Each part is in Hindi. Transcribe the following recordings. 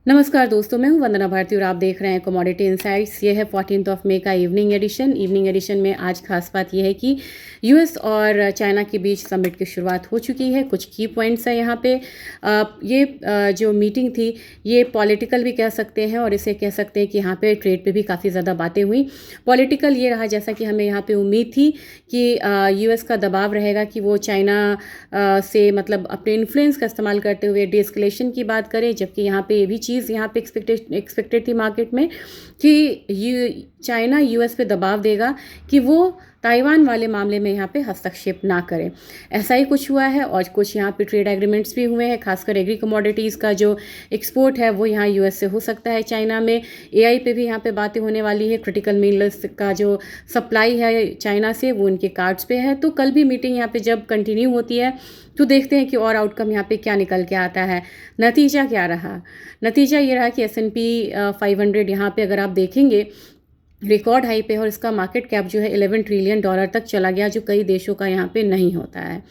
नमस्कार दोस्तों, मैं हूं वंदना भारती और आप देख रहे हैं कमोडिटी इनसाइट्स। ये है 14 मई का इवनिंग एडिशन में आज खास बात यह है कि यूएस और चाइना के बीच समिट की शुरुआत हो चुकी है। कुछ की पॉइंट्स हैं यहाँ पे। जो मीटिंग थी ये पॉलिटिकल भी कह सकते हैं और इसे कह सकते हैं कि यहाँ पे ट्रेड पे भी काफ़ी ज़्यादा बातें हुई। पॉलिटिकल ये रहा, जैसा कि हमें यहाँ पे उम्मीद थी कि यूएस का दबाव रहेगा कि वो चाइना से मतलब अपने इन्फ्लुएंस का इस्तेमाल करते हुए डीएस्केलेशन की बात करें, जबकि यहाँ पे ये भी चीज़ यहाँ पे एक्सपेक्टेड थी मार्केट में कि चाइना यूएस पे दबाव देगा कि वो ताइवान वाले मामले में यहाँ पे हस्तक्षेप ना करें। ऐसा ही कुछ हुआ है और कुछ यहाँ पे ट्रेड एग्रीमेंट्स भी हुए हैं। खासकर एग्री कमोडिटीज़ का जो एक्सपोर्ट है वो यहाँ यूएस से हो सकता है चाइना में। एआई पे भी यहाँ पे बातें होने वाली है। क्रिटिकल मिनरल्स का जो सप्लाई है चाइना से वो उनके कार्ड्स पे है। तो कल भी मीटिंग यहाँ पे जब कंटिन्यू होती है तो देखते हैं कि और आउटकम यहाँ पे क्या निकल के आता है। नतीजा क्या रहा? नतीजा ये रहा कि S&P 500 यहाँ पे अगर आप देखेंगे रिकॉर्ड हाई पे है और इसका मार्केट कैप जो है $11 ट्रिलियन तक चला गया, जो कई देशों का यहाँ पे नहीं होता है।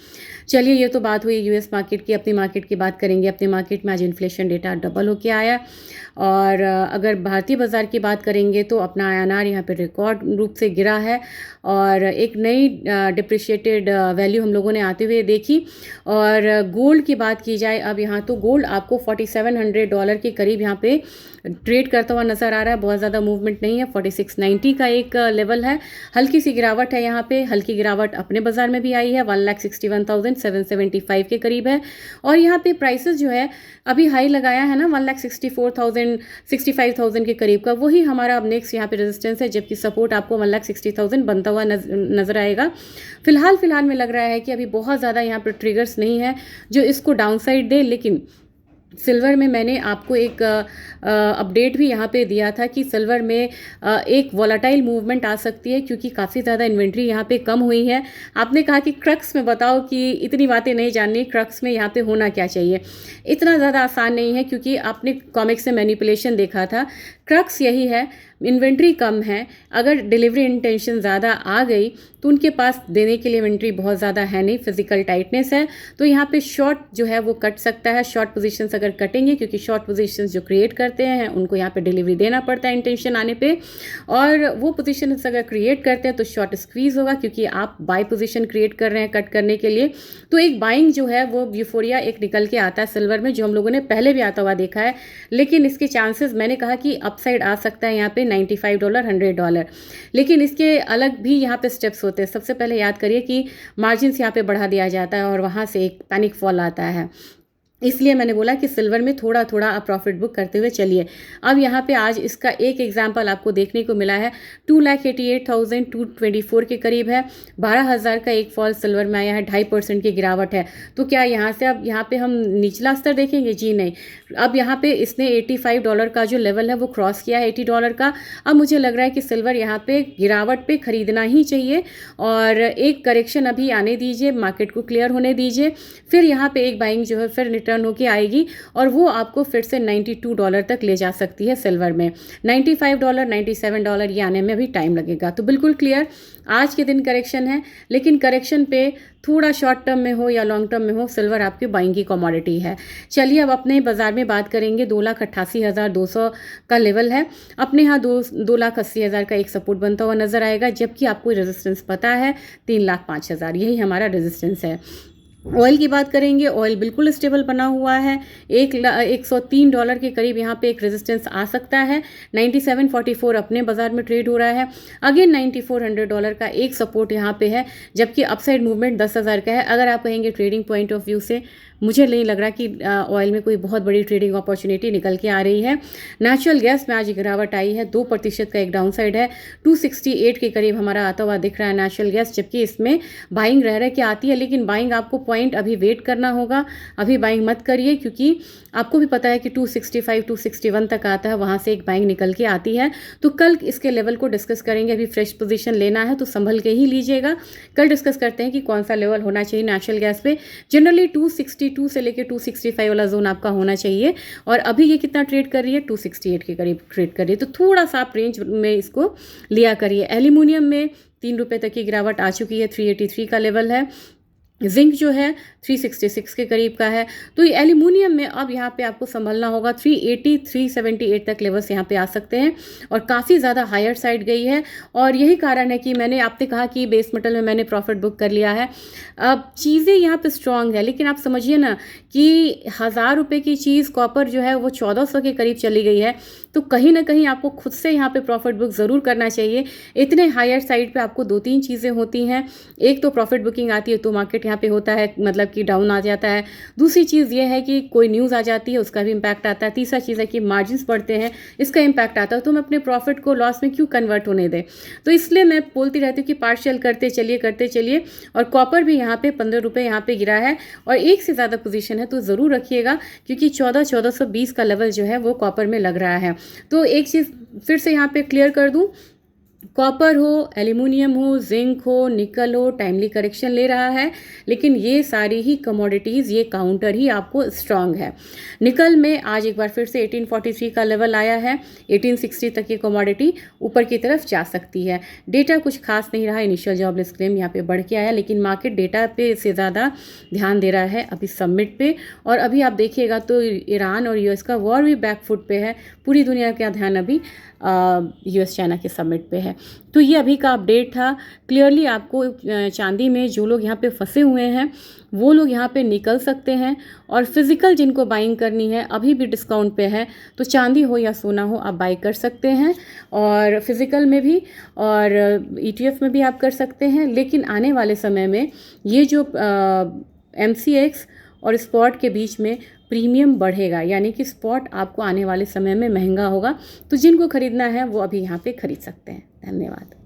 चलिए, ये तो बात हुई यूएस मार्केट की। अपनी मार्केट की बात करेंगे। अपने मार्केट में आज इन्फ्लेशन डेटा डबल होके आया और अगर भारतीय बाज़ार की बात करेंगे तो अपना INR यहाँ पे रिकॉर्ड रूप से गिरा है और एक नई डिप्रिशिएटेड वैल्यू हम लोगों ने आते हुए देखी। और गोल्ड की बात की जाए, अब यहाँ तो गोल्ड आपको $4700 के करीब यहाँ पे ट्रेड करता हुआ नज़र आ रहा है। बहुत ज़्यादा मूवमेंट नहीं है। 4690 का एक लेवल है। हल्की सी गिरावट है यहाँ पे। हल्की गिरावट अपने बाज़ार में भी आई है। 1,61,775 के करीब है। और यहाँ पे प्राइसेस जो है अभी हाई लगाया है ना 1,64,000 65,000 के करीब का, वही हमारा अब नेक्स्ट यहाँ पे रेजिस्टेंस है, जबकि सपोर्ट आपको 1,60,000 बनता हुआ नजर आएगा। फिलहाल में लग रहा है कि अभी बहुत ज़्यादा यहाँ पे ट्रिगर्स नहीं है जो इसको डाउनसाइड दे। लेकिन सिल्वर में मैंने आपको एक अपडेट भी यहाँ पे दिया था कि सिल्वर में एक वॉलेटाइल मूवमेंट आ सकती है क्योंकि काफ़ी ज़्यादा इन्वेंट्री यहाँ पे कम हुई है। आपने कहा कि क्रक्स में बताओ कि इतनी बातें नहीं जाननी, क्रक्स में यहाँ पे होना क्या चाहिए। इतना ज़्यादा आसान नहीं है क्योंकि आपने कॉमिक्स से मैनिपुलेशन देखा था। क्रक्स यही है, इन्वेंट्री कम है। अगर डिलीवरी इंटेंशन ज़्यादा आ गई तो उनके पास देने के लिए इन्वेंट्री बहुत ज़्यादा है नहीं, फिजिकल टाइटनेस है। तो यहाँ पे शॉर्ट जो है वो कट सकता है। शॉर्ट पोजीशंस अगर कटेंगे, क्योंकि शॉर्ट पोजीशंस जो क्रिएट करते हैं उनको यहाँ पे डिलीवरी देना पड़ता है इंटेंशन आने पे, और वो पोजीशंस अगर क्रिएट करते हैं तो शॉर्ट स्क्वीज होगा क्योंकि आप बाय पोजीशन क्रिएट कर रहे हैं कट करने के लिए। तो एक बाइंग जो है वो यूफोरिया एक निकल के आता है सिल्वर में, जो हम लोगों ने पहले भी आता हुआ देखा है। लेकिन इसके चांसेस मैंने कहा कि अपसाइड आ सकता है यहाँ पे $95 $100। लेकिन इसके अलग भी यहाँ पे स्टेप्स होते हैं। सबसे पहले याद करिए कि मार्जिन्स यहाँ पे बढ़ा दिया जाता है और वहाँ से एक पैनिक फॉल आता है। इसलिए मैंने बोला कि सिल्वर में थोड़ा थोड़ा आप प्रॉफिट बुक करते हुए चलिए। अब यहाँ पे आज इसका एक एग्जांपल आपको देखने को मिला है। 2,88,224 के करीब है। 12,000 का एक फॉल सिल्वर में आया है। 2.5% की गिरावट है। तो क्या यहाँ से अब यहाँ पे हम निचला स्तर देखेंगे? जी नहीं। अब यहाँ पे इसने $85 का जो लेवल है वो क्रॉस किया है, $80 का। अब मुझे लग रहा है कि सिल्वर यहाँ पे गिरावट पे खरीदना ही चाहिए और एक करेक्शन अभी आने दीजिए, मार्केट को क्लियर होने दीजिए, फिर यहाँ पे एक बाइंग जो है फिर टर्न होके आएगी और वो आपको फिर से $92 तक ले जा सकती है सिल्वर में। $95 $97 ये आने में अभी टाइम लगेगा। तो बिल्कुल क्लियर आज के दिन करेक्शन है, लेकिन करेक्शन पे थोड़ा शॉर्ट टर्म में हो या लॉन्ग टर्म में हो, सिल्वर आपकी बाइंग की कमोडिटी है। चलिए अब अपने बाजार में बात करेंगे। 2,88,200 का लेवल है। अपने यहाँ 2,80,000 का एक सपोर्ट बनता हुआ नजर आएगा, जबकि आपको रेजिस्टेंस पता है 3,05,000, यही हमारा रेजिस्टेंस है। ऑयल की बात करेंगे। ऑयल बिल्कुल स्टेबल बना हुआ है। $103 के करीब यहाँ पे एक रेजिस्टेंस आ सकता है। 97.44 अपने बाजार में ट्रेड हो रहा है। अगेन $9,400 का एक सपोर्ट यहाँ पे है, जबकि अपसाइड मूवमेंट 10,000 का है। अगर आप कहेंगे ट्रेडिंग पॉइंट ऑफ व्यू से, मुझे नहीं लग रहा कि ऑयल में कोई बहुत बड़ी ट्रेडिंग अपॉर्चुनिटी निकल के आ रही है। नेचुरल गैस में आज गिरावट आई है। 2% का एक डाउन साइड है। 268 के करीब हमारा आता हुआ दिख रहा है नेचुरल गैस, जबकि इसमें बाइंग रह के आती है। लेकिन बाइंग आपको पॉइंट अभी वेट करना होगा। अभी बाइंग मत करिए क्योंकि आपको भी पता है कि 265 261 तक आता है, वहाँ से एक बाइंग निकल के आती है। तो कल इसके लेवल को डिस्कस करेंगे। अभी फ्रेश पोजीशन लेना है तो संभल के ही लीजिएगा। कल डिस्कस करते हैं कि कौन सा लेवल होना चाहिए नेचुरल गैस पे। जनरली 262 से लेकर 265 वाला जोन आपका होना चाहिए, और अभी ये कितना ट्रेड कर रही है? 268 के करीब ट्रेड कर रही है। तो थोड़ा सा आप रेंज में इसको लिया करिए। एल्यूमिनियम में ₹3 तक की गिरावट आ चुकी है। 383 का लेवल है। जिंक जो है 366 के करीब का है। तो ये एल्यूमिनियम में अब यहाँ पे आपको संभलना होगा, 380 378 तक लेवल्स यहाँ पे आ सकते हैं और काफ़ी ज़्यादा हायर साइड गई है। और यही कारण है कि आपने कहा कि बेस मेटल में मैंने प्रॉफिट बुक कर लिया है। अब चीज़ें यहाँ पे स्ट्रांग है, लेकिन आप समझिए ना कि 1000 रुपये की चीज़ कॉपर जो है वो 1400 के करीब चली गई है। तो कहीं ना कहीं आपको खुद से यहाँ पे प्रॉफिट बुक ज़रूर करना चाहिए। इतने हायर साइड पे आपको 2-3 चीज़ें होती हैं। एक तो प्रॉफिट बुकिंग आती है तो मार्केट यहाँ पे होता है, मतलब कि डाउन आ जाता है। दूसरी चीज़ ये है कि कोई न्यूज़ आ जाती है, उसका भी इम्पैक्ट आता है। तीसरा चीज़ है कि मार्जिन्स बढ़ते हैं, इसका इम्पैक्ट आता है। तो हम अपने प्रॉफिट को लॉस में क्यों कन्वर्ट होने दें। तो इसलिए मैं बोलती रहती हूँ कि पार्शियल करते चलिए। और कॉपर भी यहाँ पे 15 रुपये यहाँ पे गिरा है और एक से ज़्यादा पोजीशन है तो ज़रूर रखिएगा, क्योंकि 1420 का लेवल जो है वो कॉपर में लग रहा है। तो एक चीज़ फिर से यहाँ पे क्लियर कर दूँ, कॉपर हो, एल्यूमिनियम हो, जिंक हो, निकल हो, टाइमली करेक्शन ले रहा है, लेकिन ये सारी ही कमोडिटीज़, ये काउंटर ही आपको स्ट्रांग है। निकल में आज एक बार फिर से 1843 का लेवल आया है, 1860 तक ये कमोडिटी ऊपर की तरफ जा सकती है। डेटा कुछ खास नहीं रहा, इनिशियल जॉबलेस क्लेम यहाँ पे बढ़ के आया, लेकिन मार्केट डेटा पे से ज़्यादा ध्यान दे रहा है अभी समिट पे। और अभी आप देखिएगा तो ईरान और यूएस का वॉर भी बैकफुट पे है। पूरी दुनिया का ध्यान अभी यूएस चाइना के समिट पे है। तो ये अभी का अपडेट था। क्लियरली आपको चांदी में जो लोग यहाँ पे फंसे हुए हैं वो लोग यहाँ पे निकल सकते हैं, और फिज़िकल जिनको बाइंग करनी है अभी भी डिस्काउंट पे है, तो चांदी हो या सोना हो आप बाई कर सकते हैं, और फिज़िकल में भी और ETF में भी आप कर सकते हैं। लेकिन आने वाले समय में ये जो MCX और स्पॉट के बीच में प्रीमियम बढ़ेगा, यानी कि स्पॉट आपको आने वाले समय में महंगा होगा। तो जिनको खरीदना है वो अभी यहाँ पे खरीद सकते हैं। धन्यवाद।